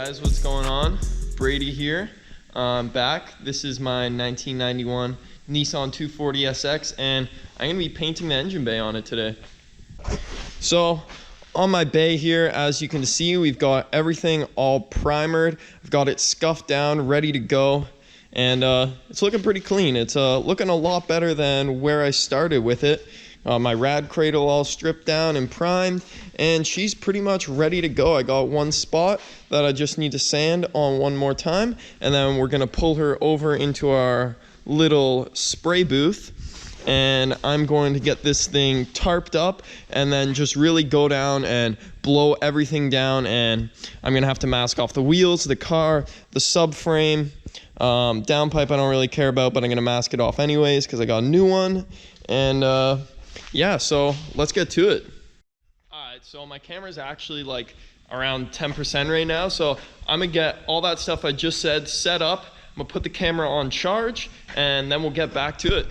guys, what's going on? Brady here. I'm back. This is my 1991 Nissan 240SX, and I'm going to be painting the engine bay on it today. So on my bay here, as you can see, we've got everything all primered. I've got it scuffed down, ready to go, and it's looking pretty clean. It's looking a lot better than where I started with it. My rad cradle all stripped down and primed, and she's pretty much ready to go. I got one spot that I just need to sand on one more time, and then we're gonna pull her over into our little spray booth, and I'm going to get this thing tarped up and then just really go down and blow everything down. And I'm gonna have to mask off the wheels, the car, the subframe, downpipe I don't really care about, but I'm gonna mask it off anyways because I got a new one. And yeah, so let's get to it. All right, so my camera's actually like around 10% right now, so I'm gonna get all that stuff I just said set up. I'm gonna put the camera on charge, and then we'll get back to it.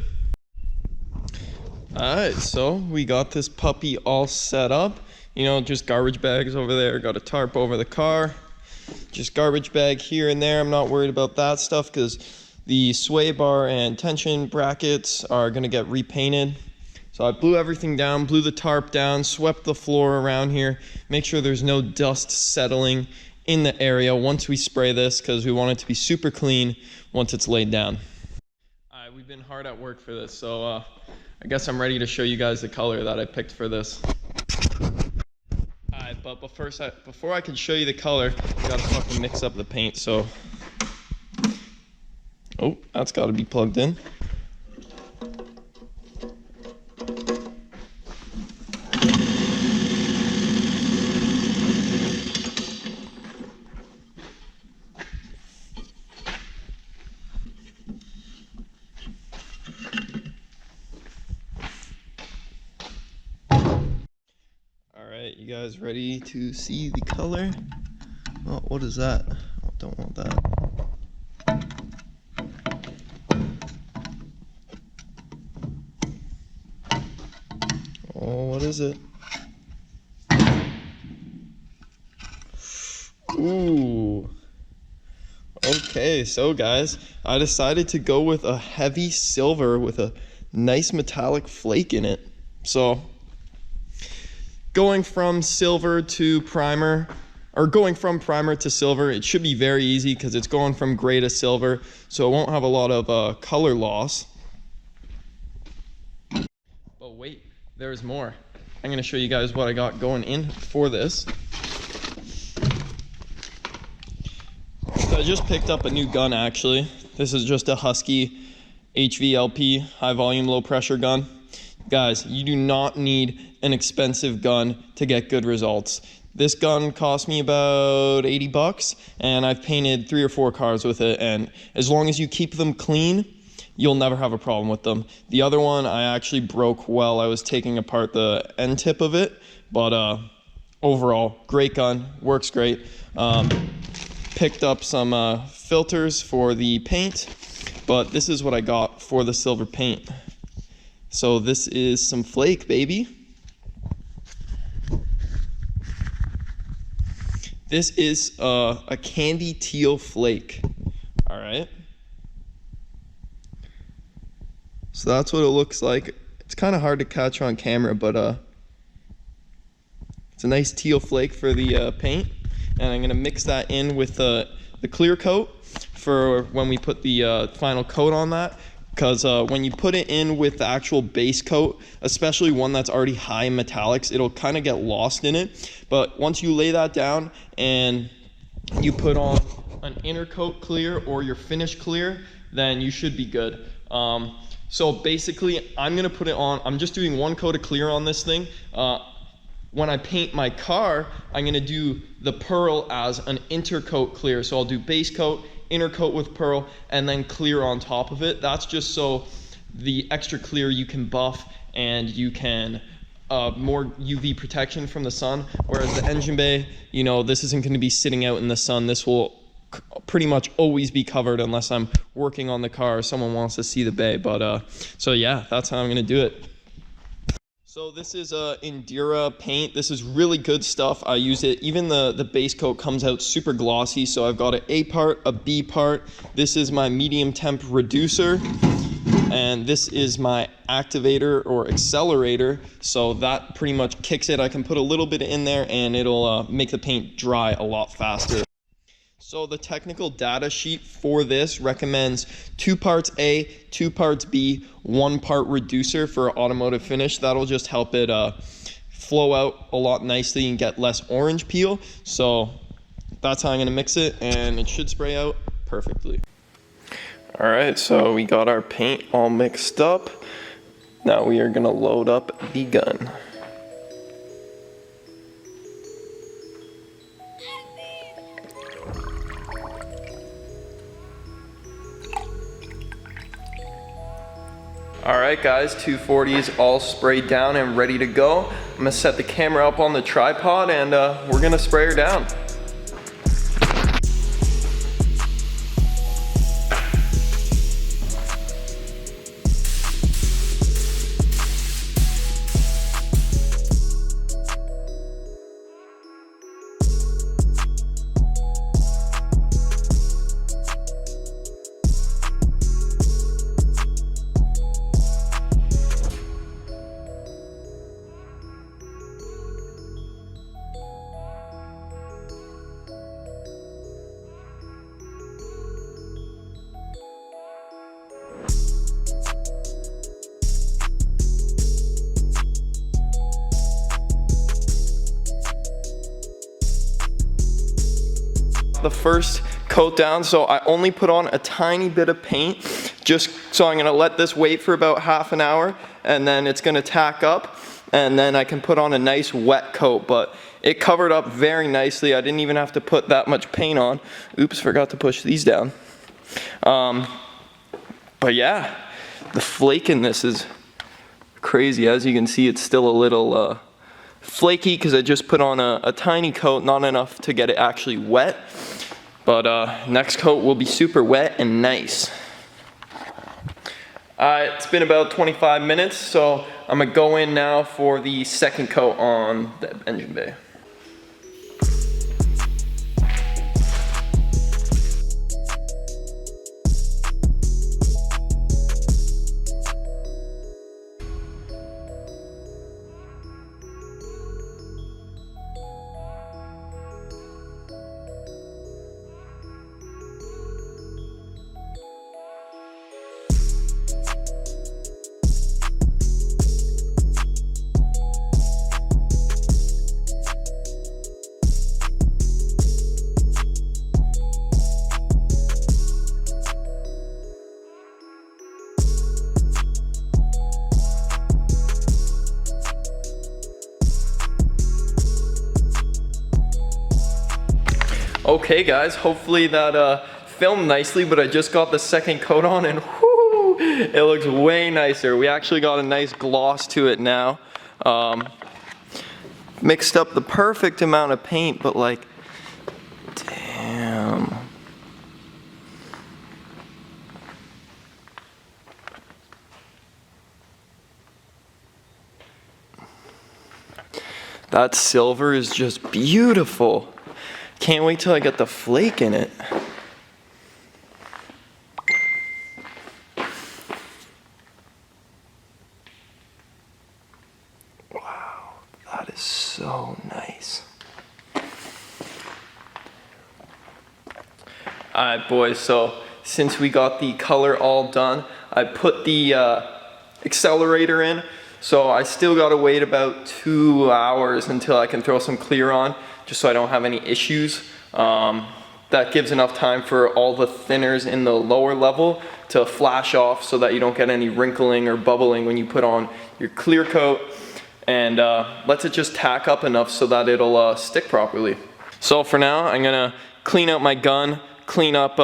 All right, so we got this puppy all set up. You know, just garbage bags over there, got a tarp over the car, just garbage bag here and there. I'm not worried about that stuff because the sway bar and tension brackets are gonna get repainted. So I blew everything down, blew the tarp down, swept the floor around here, make sure there's no dust settling in the area once we spray this, because we want it to be super clean once it's laid down. All right, we've been hard at work for this, so I guess I'm ready to show you guys the color that I picked for this. All right, but before I can show you the color, I gotta fucking mix up the paint, so. Oh, that's gotta be plugged in. You guys ready to see the color? Oh, what is that? Oh, don't want that. Oh, what is it? Ooh. Okay, so guys, I decided to go with a heavy silver with a nice metallic flake in it. So going from silver to primer, or going from primer to silver, it should be very easy because it's going from gray to silver, so it won't have a lot of color loss. But wait, there's more. I'm gonna show you guys what I got going in for this. So I just picked up a new gun actually. This is just a Husky HVLP, high volume, low pressure gun. Guys, you do not need an expensive gun to get good results. This gun cost me about 80 bucks, and I've painted 3 or 4 cars with it, and as long as you keep them clean, you'll never have a problem with them. The other one I actually broke while I was taking apart the end tip of it, but overall, great gun, works great. Picked up some filters for the paint, but this is what I got for the silver paint. So this is some flake, baby. This is a candy teal flake. All right. So that's what it looks like. It's kind of hard to catch on camera, but it's a nice teal flake for the paint. And I'm gonna mix that in with the clear coat for when we put the final coat on that. Because when you put it in with the actual base coat, especially one that's already high in metallics, it'll kind of get lost in it. But once you lay that down and you put on an inner coat clear or your finish clear, then you should be good. So basically, I'm going to put it on. I'm just doing one coat of clear on this thing. When I paint my car, I'm going to do the pearl as an intercoat clear. So I'll do base coat, inner coat with pearl, and then clear on top of it. That's just so the extra clear you can buff and you can more UV protection from the sun. Whereas the engine bay, you know, this isn't going to be sitting out in the sun. This will pretty much always be covered unless I'm working on the car or someone wants to see the bay. But so yeah, that's how I'm going to do it. So this is Indira paint. This is really good stuff. I use it, even the base coat comes out super glossy. So I've got an A part, a B part. This is my medium temp reducer. And this is my activator or accelerator. So that pretty much kicks it. I can put a little bit in there and it'll make the paint dry a lot faster. So the technical data sheet for this recommends 2 parts A, 2 parts B, 1 part reducer for automotive finish. That'll just help it flow out a lot nicely and get less orange peel. So that's how I'm gonna mix it, and it should spray out perfectly. All right, so we got our paint all mixed up. Now we are gonna load up the gun. All right guys, 240 is all sprayed down and ready to go. I'm gonna set the camera up on the tripod and we're gonna spray her down. The first coat down, so I only put on a tiny bit of paint, just so I'm gonna let this wait for about half an hour and then it's gonna tack up and then I can put on a nice wet coat, but it covered up very nicely. I didn't even have to put that much paint on. Oops, forgot to push these down. But yeah, the flake in this is crazy. As you can see, it's still a little flaky because I just put on a tiny coat, not enough to get it actually wet. But next coat will be super wet and nice. It's been about 25 minutes, so I'm gonna go in now for the second coat on the engine bay. Okay guys, hopefully that filmed nicely, but I just got the second coat on and whoo, it looks way nicer. We actually got a nice gloss to it now. Mixed up the perfect amount of paint, but like, damn. That silver is just beautiful. Can't wait till I get the flake in it. Wow, that is so nice. Alright boys, so since we got the color all done, I put the accelerator in. So I still gotta wait about 2 hours until I can throw some clear on, just so I don't have any issues. That gives enough time for all the thinners in the lower level to flash off so that you don't get any wrinkling or bubbling when you put on your clear coat, and lets it just tack up enough so that it'll stick properly. So for now, I'm gonna clean out my gun, clean up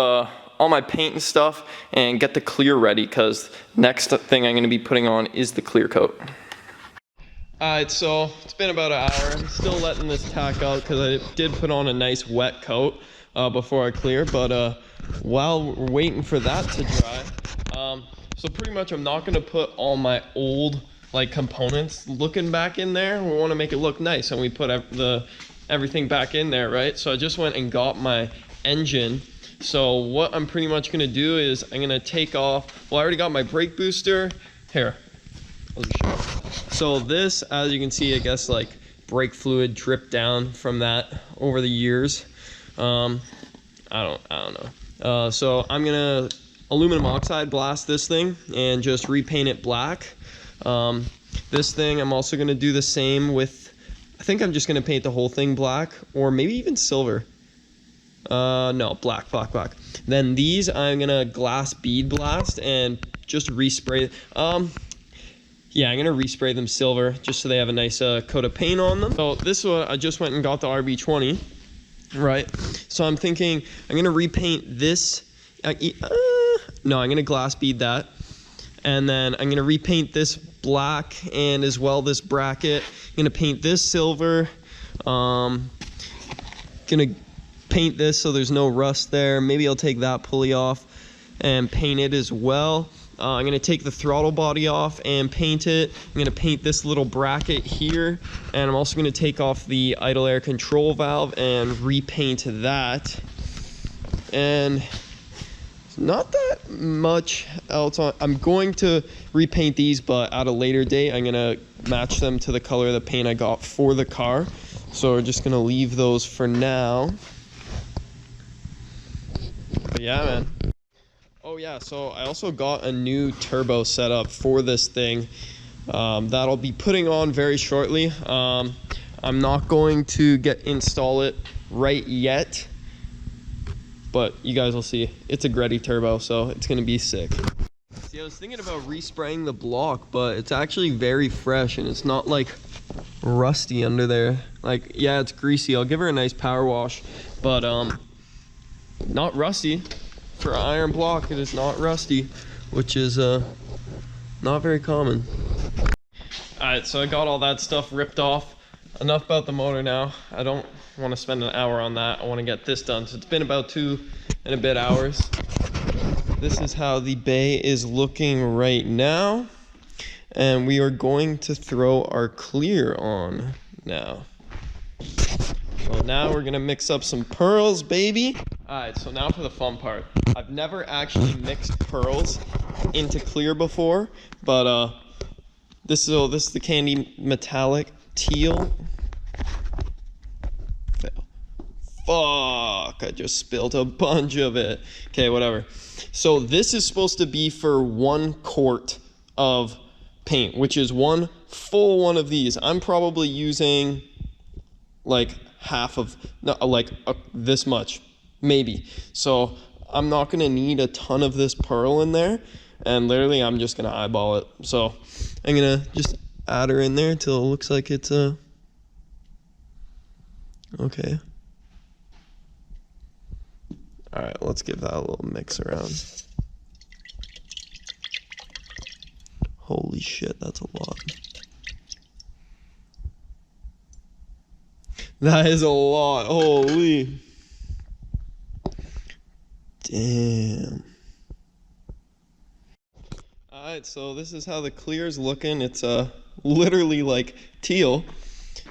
all my paint and stuff, and get the clear ready, because next thing I'm gonna be putting on is the clear coat. Alright, so it's been about an hour. I'm still letting this tack out because I did put on a nice wet coat before I clear, but while we're waiting for that to dry, so pretty much I'm not gonna put all my old like components looking back in there. We want to make it look nice, and we put everything back in there, right? So I just went and got my engine. So what I'm pretty much gonna do is I'm gonna take off, well, I already got my brake booster. Here, I'll just show you. So this, as you can see, I guess like brake fluid dripped down from that over the years. I don't know. So I'm gonna aluminum oxide blast this thing and just repaint it black. This thing, I'm also gonna do the same with, I think I'm just gonna paint the whole thing black, or maybe even silver. No, black. Then these I'm gonna glass bead blast and just respray. Yeah, I'm gonna respray them silver just so they have a nice coat of paint on them. So this one, I just went and got the RB20, right? So I'm thinking I'm gonna repaint this. No, I'm gonna glass bead that, and then I'm gonna repaint this black and as well this bracket. I'm gonna paint this silver. Gonna paint this so there's no rust there. Maybe I'll take that pulley off and paint it as well. I'm gonna take the throttle body off and paint it. I'm gonna paint this little bracket here, and I'm also gonna take off the idle air control valve and repaint that. And not that much else on. I'm going to repaint these, but at a later date, I'm gonna match them to the color of the paint I got for the car. So we're just gonna leave those for now. But yeah, man. Oh yeah, so I also got a new turbo setup for this thing that I'll be putting on very shortly. I'm not going to install it right yet, but you guys will see. It's a Greddy turbo, so it's gonna be sick. See, I was thinking about respraying the block, but it's actually very fresh and it's not like rusty under there. Like, yeah, it's greasy. I'll give her a nice power wash, but not rusty. For an iron block, it is not rusty, which is not very common. Alright, so I got all that stuff ripped off. Enough about the motor now. I don't want to spend an hour on that. I want to get this done. So it's been about 2 and a bit hours. This is how the bay is looking right now. And we are going to throw our clear on now. So now we're gonna mix up some pearls, baby. All right, so now for the fun part. I've never actually mixed pearls into clear before, but this is the candy metallic teal. Fuck, I just spilled a bunch of it. Okay, whatever. So this is supposed to be for 1 quart of paint, which is one full one of these. I'm probably using like half of, no, like this much, maybe. So I'm not gonna need a ton of this pearl in there, and literally I'm just gonna eyeball it. So I'm gonna just add her in there till it looks like it's okay. All right, let's give that a little mix around. Holy shit, that's a lot. That is a lot, holy. Damn. Alright, so this is how the clear's looking. It's literally like teal.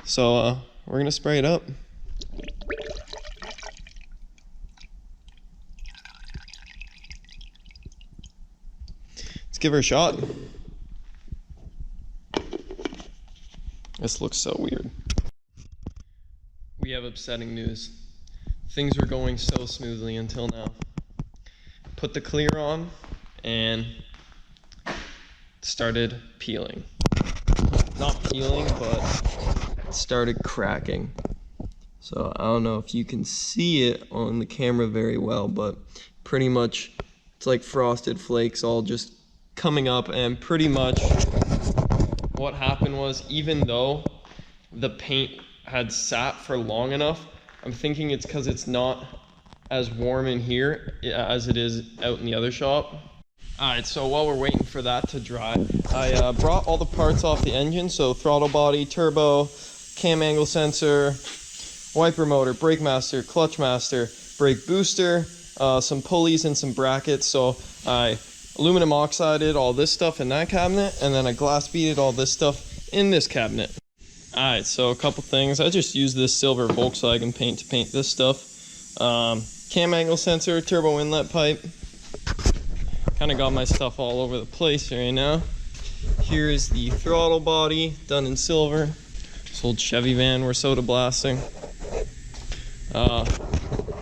So we're gonna spray it up. Let's give her a shot. This looks so weird. We have upsetting news. Things were going so smoothly until now. Put the clear on and started peeling. Not peeling, but it started cracking. So I don't know if you can see it on the camera very well, but pretty much it's like frosted flakes all just coming up, and pretty much what happened was, even though the paint had sat for long enough, I'm thinking it's because it's not as warm in here as it is out in the other shop. Alright, so while we're waiting for that to dry, I brought all the parts off the engine. So throttle body, turbo, cam angle sensor, wiper motor, brake master, clutch master, brake booster, some pulleys and some brackets. So I aluminum oxided all this stuff in that cabinet, and then I glass beaded all this stuff in this cabinet. Alright, so a couple things. I just used this silver Volkswagen paint to paint this stuff. Cam angle sensor, turbo inlet pipe. Kind of got my stuff all over the place right now. Here's the throttle body, done in silver. This old Chevy van we're soda blasting.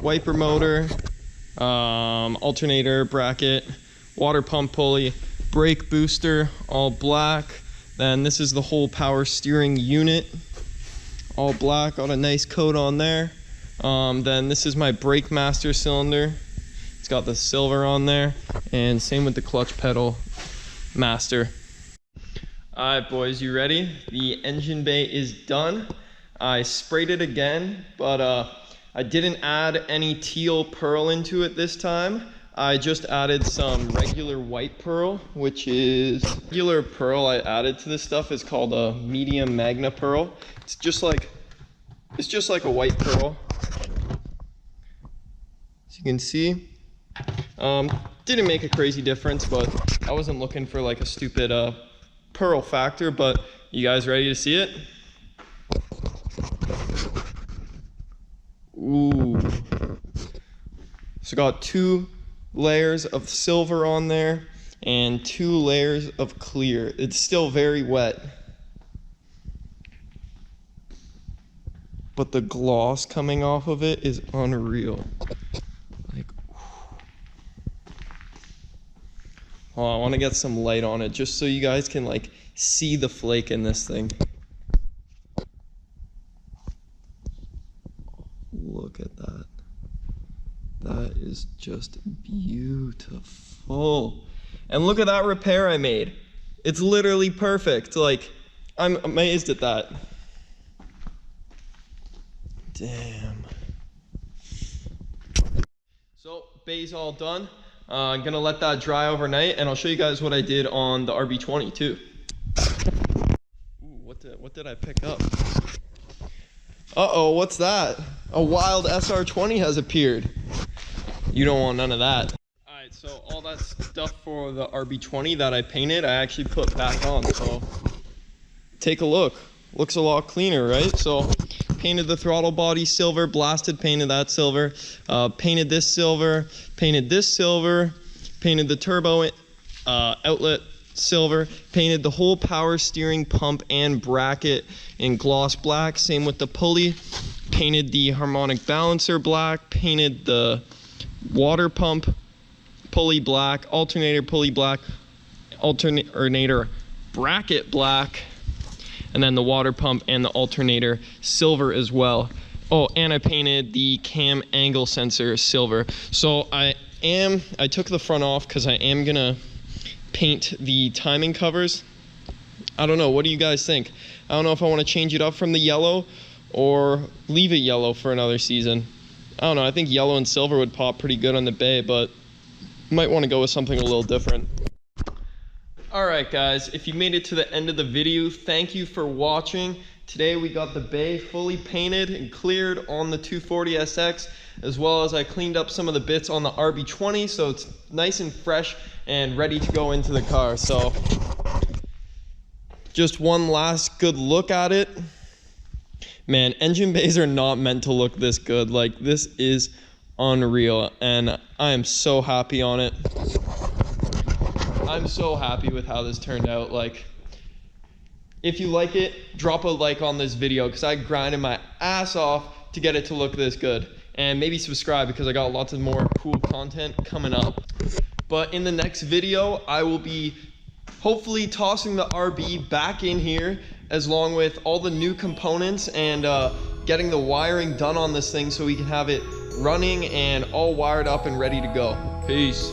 Wiper motor, alternator, bracket, water pump pulley, brake booster, all black. Then this is the whole power steering unit, all black, got a nice coat on there. Then this is my brake master cylinder. It's got the silver on there, and same with the clutch pedal master. Alright boys, you ready? The engine bay is done. I sprayed it again, but I didn't add any teal pearl into it this time. I just added some regular white pearl, which is regular pearl I added to this stuff is called a medium magna pearl. It's just like a white pearl. As you can see, didn't make a crazy difference, but I wasn't looking for like a stupid pearl factor. But you guys ready to see it? Ooh. So got 2 layers of silver on there and 2 layers of clear. It's still very wet, but the gloss coming off of it is unreal. Like, oh, I want to get some light on it just so you guys can like see the flake in this thing. Look at that. That is just beautiful. And look at that repair I made. It's literally perfect. Like, I'm amazed at that. Damn. So, bay's all done. I'm gonna let that dry overnight, and I'll show you guys what I did on the RB20 too. Ooh, what did I pick up? Uh-oh, what's that? A wild SR20 has appeared. You don't want none of that. Alright, so all that stuff for the RB20 that I painted, I actually put back on. So take a look. Looks a lot cleaner, right? So painted the throttle body silver, blasted, painted that silver, painted this silver, painted this silver, painted the turbo outlet silver, painted the whole power steering pump and bracket in gloss black. Same with the pulley. Painted the harmonic balancer black, painted the water pump pulley black, alternator pulley black, alternator bracket black, and then the water pump and the alternator silver as well. Oh, and I painted the cam angle sensor silver. So I took the front off because I am gonna paint the timing covers. I don't know, what do you guys think? I don't know if I want to change it up from the yellow or leave it yellow for another season. I don't know, I think yellow and silver would pop pretty good on the bay, but might want to go with something a little different. Alright guys, if you made it to the end of the video, thank you for watching. Today we got the bay fully painted and cleared on the 240SX, as well as I cleaned up some of the bits on the RB20, so it's nice and fresh and ready to go into the car. So just one last good look at it. Man, engine bays are not meant to look this good. Like, this is unreal, and I am so happy on it. I'm so happy with how this turned out. Like, if you like it, drop a like on this video, because I grinded my ass off to get it to look this good. And maybe subscribe, because I got lots of more cool content coming up. But in the next video, I will be hopefully tossing the RB back in here, along with all the new components, and getting the wiring done on this thing so we can have it running and all wired up and ready to go. Peace.